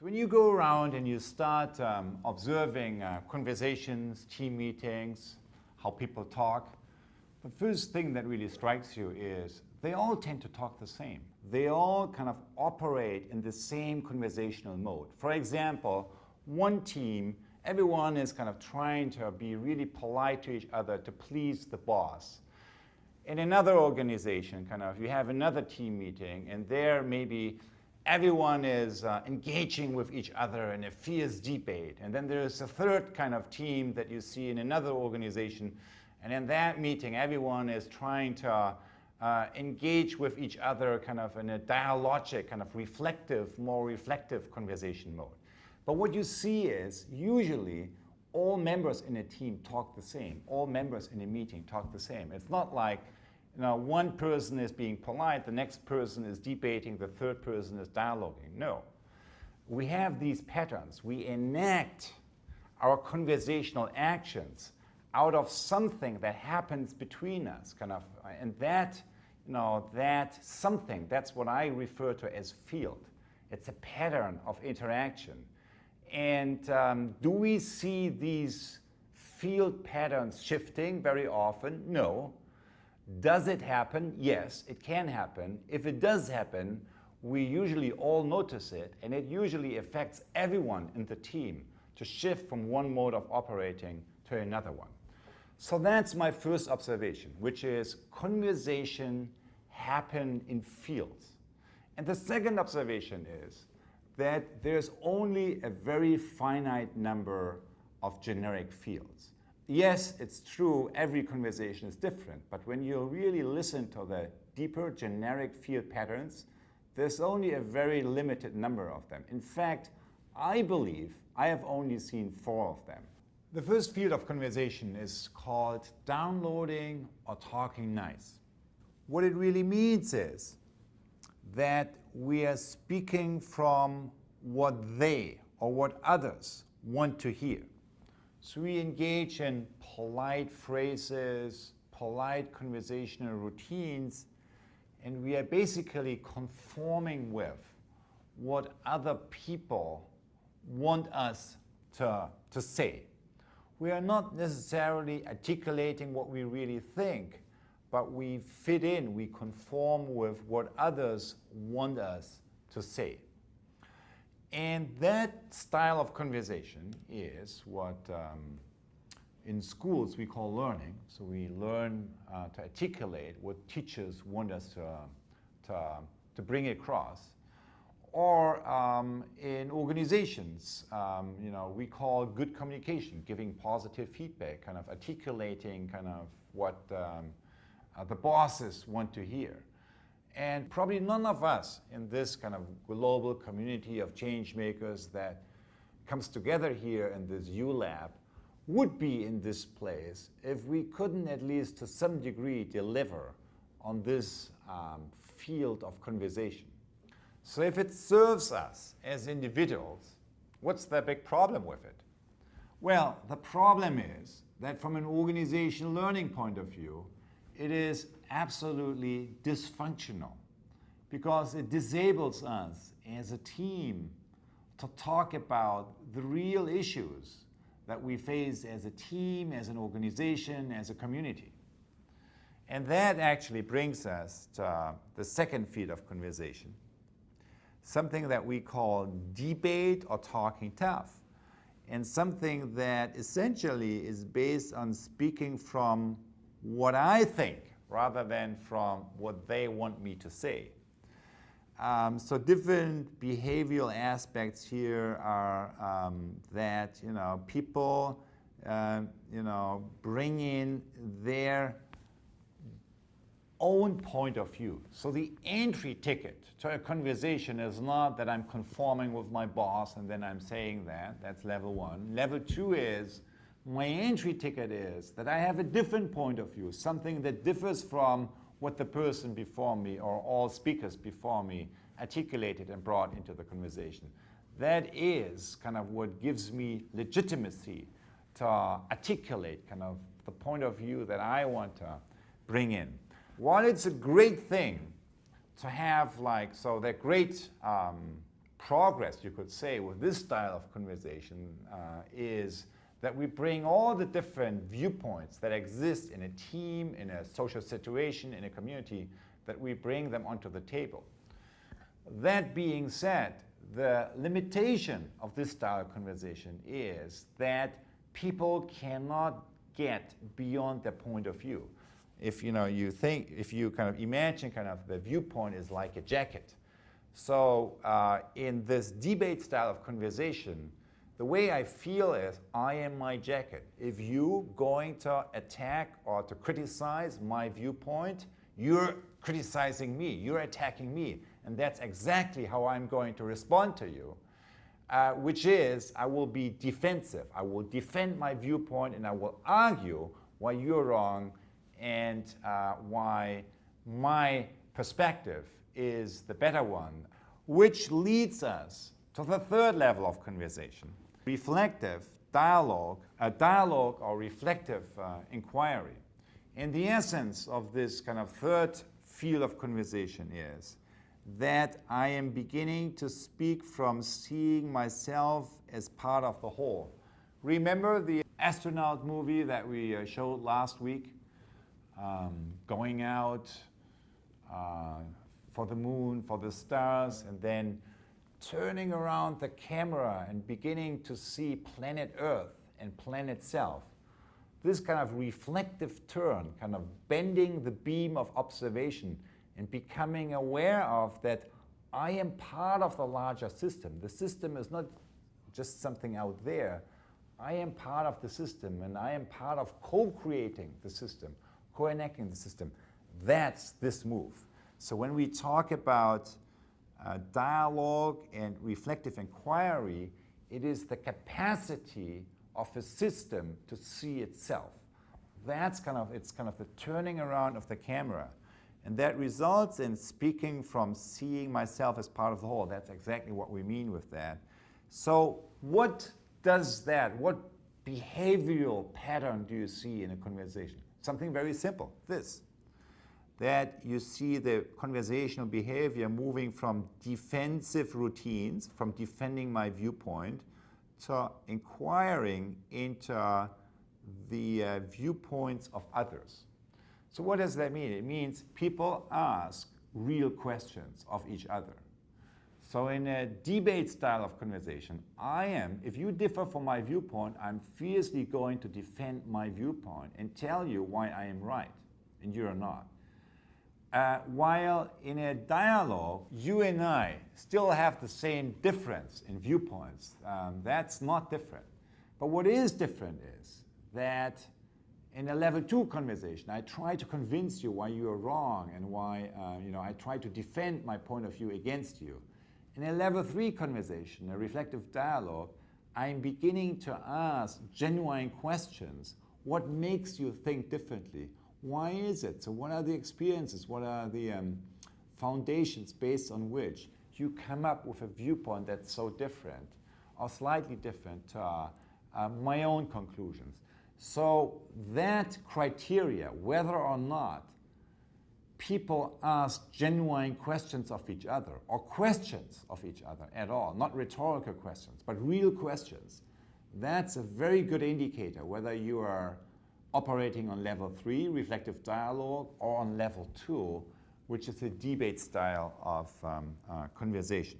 So when you go around and you start observing conversations, team meetings, how people talk, the first thing that really strikes you is they all tend to talk the same. They all kind of operate in the same conversational mode. For example, one team, everyone is kind of trying to be really polite to each other to please the boss. In another organization, you have another team meeting, and there maybe everyone is engaging with each other in a fierce debate. And then there's a third kind of team that you see in another organization, and in that meeting, everyone is trying to engage with each other in a dialogic, more reflective conversation mode. But what you see is usually all members in a team talk the same. All members in a meeting talk the same. It's not like one person is being polite, the next person is debating, the third person is dialoguing. No. We have these patterns. We enact our conversational actions out of something that happens between us, and that something, that's what I refer to as field. It's a pattern of interaction. And do we see these field patterns shifting very often? No. Does it happen? Yes, it can happen. If it does happen, we usually all notice it, and it usually affects everyone in the team to shift from one mode of operating to another one. So that's my first observation, which is conversation happen in fields. And the second observation is that there's only a very finite number of generic fields. Yes, it's true, every conversation is different, but when you really listen to the deeper generic field patterns, there's only a very limited number of them. In fact, I believe I have only seen 4 of them. The first field of conversation is called downloading or talking nice. What it really means is that we are speaking from what they or what others want to hear. So we engage in polite phrases, polite conversational routines, and we are basically conforming with what other people want us to say. We are not necessarily articulating what we really think, but we fit in, we conform with what others want us to say. And that style of conversation is what in schools we call learning. So we learn to articulate what teachers want us to bring across. Or in organizations, we call good communication, giving positive feedback, articulating what the bosses want to hear. And probably none of us in this global community of change makers that comes together here in this U-Lab would be in this place if we couldn't at least to some degree deliver on this field of conversation. So if it serves us as individuals, what's the big problem with it? Well, the problem is that from an organizational learning point of view, it is absolutely dysfunctional because it disables us as a team to talk about the real issues that we face as a team, as an organization, as a community. And that actually brings us to the second field of conversation, something that we call debate or talking tough, and something that essentially is based on speaking from what I think rather than from what they want me to say. So different behavioral aspects here are that people bring in their own point of view. So the entry ticket to a conversation is not that I'm conforming with my boss and then I'm saying that. That's level 1. Level 2 is my entry ticket is that I have a different point of view, something that differs from what the person before me or all speakers before me articulated and brought into the conversation. That is what gives me legitimacy to articulate the point of view that I want to bring in. While it's a great thing to have that great progress, you could say, with this style of conversation is that we bring all the different viewpoints that exist in a team, in a social situation, in a community, that we bring them onto the table. That being said, the limitation of this style of conversation is that people cannot get beyond their point of view. If you kind of imagine kind of the viewpoint is like a jacket. So in this debate style of conversation, the way I feel is I am my jacket. If you going to attack or to criticize my viewpoint, you're criticizing me, you're attacking me. And that's exactly how I'm going to respond to you, which is I will be defensive. I will defend my viewpoint and I will argue why you're wrong and why my perspective is the better one, which leads us to the third level of conversation, reflective dialogue, a dialogue or reflective inquiry. And the essence of this kind of third field of conversation is that I am beginning to speak from seeing myself as part of the whole. Remember the astronaut movie that we showed last week? Going out for the moon, for the stars, and then turning around the camera and beginning to see planet Earth and planet Self. This kind of reflective turn, kind of bending the beam of observation and becoming aware of that I am part of the larger system. The system is not just something out there. I am part of the system and I am part of co-creating the system, co-enacting the system. That's this move. So when we talk about dialogue and reflective inquiry, it is the capacity of a system to see itself. It's kind of the turning around of the camera. And that results in speaking from seeing myself as part of the whole. That's exactly what we mean with that. So what does that, what behavioral pattern do you see in a conversation? Something very simple, this. That you see the conversational behavior moving from defensive routines, from defending my viewpoint, to inquiring into the viewpoints of others. So what does that mean? It means people ask real questions of each other. So in a debate style of conversation, if you differ from my viewpoint, I'm fiercely going to defend my viewpoint and tell you why I am right and you're not. While in a dialogue, you and I still have the same difference in viewpoints. That's not different. But what is different is that in a level 2 conversation, I try to convince you why you are wrong and why I try to defend my point of view against you. In a level 3 conversation, a reflective dialogue, I'm beginning to ask genuine questions. What makes you think differently? Why is it? So what are the experiences? What are the foundations based on which you come up with a viewpoint that's so different or slightly different to my own conclusions? So that criteria, whether or not people ask genuine questions of each other or questions of each other at all, not rhetorical questions, but real questions, that's a very good indicator whether you are operating on level 3, reflective dialogue, or on level 2, which is a debate style of conversation.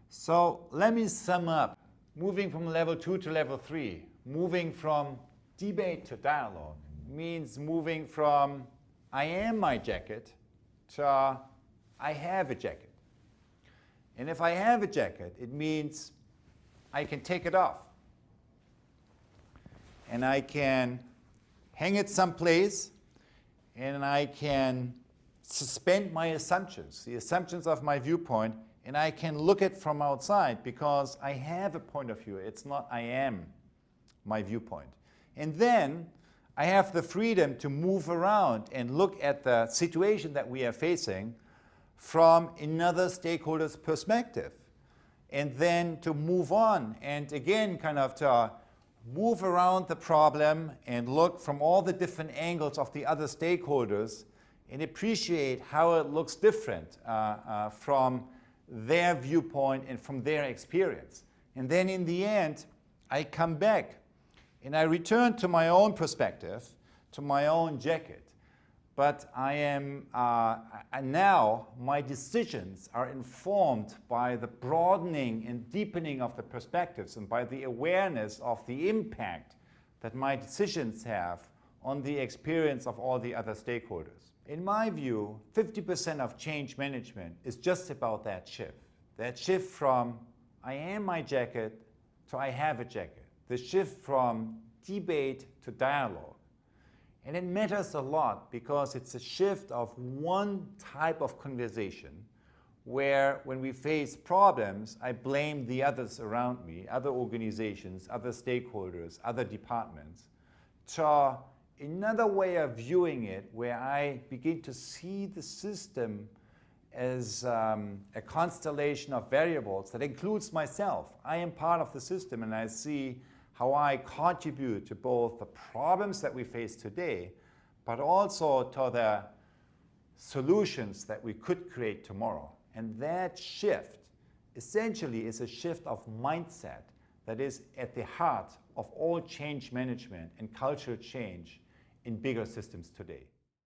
So let me sum up. Moving from level 2 to level 3, moving from debate to dialogue means moving from I am my jacket to I have a jacket. And if I have a jacket, it means I can take it off. And I can hang it someplace, and I can suspend my assumptions, the assumptions of my viewpoint, and I can look at it from outside because I have a point of view. It's not I am my viewpoint. And then I have the freedom to move around and look at the situation that we are facing from another stakeholder's perspective. And then to move on and again kind of to move around the problem and look from all the different angles of the other stakeholders and appreciate how it looks different from their viewpoint and from their experience. And then in the end, I come back and I return to my own perspective, to my own jacket. But I am, now my decisions are informed by the broadening and deepening of the perspectives and by the awareness of the impact that my decisions have on the experience of all the other stakeholders. In my view, 50% of change management is just about that shift. That shift from I am my jacket to I have a jacket. The shift from debate to dialogue. And it matters a lot because it's a shift of one type of conversation where when we face problems, I blame the others around me, other organizations, other stakeholders, other departments, to another way of viewing it where I begin to see the system as a constellation of variables that includes myself. I am part of the system and I see how I contribute to both the problems that we face today, but also to the solutions that we could create tomorrow. And that shift essentially is a shift of mindset that is at the heart of all change management and cultural change in bigger systems today.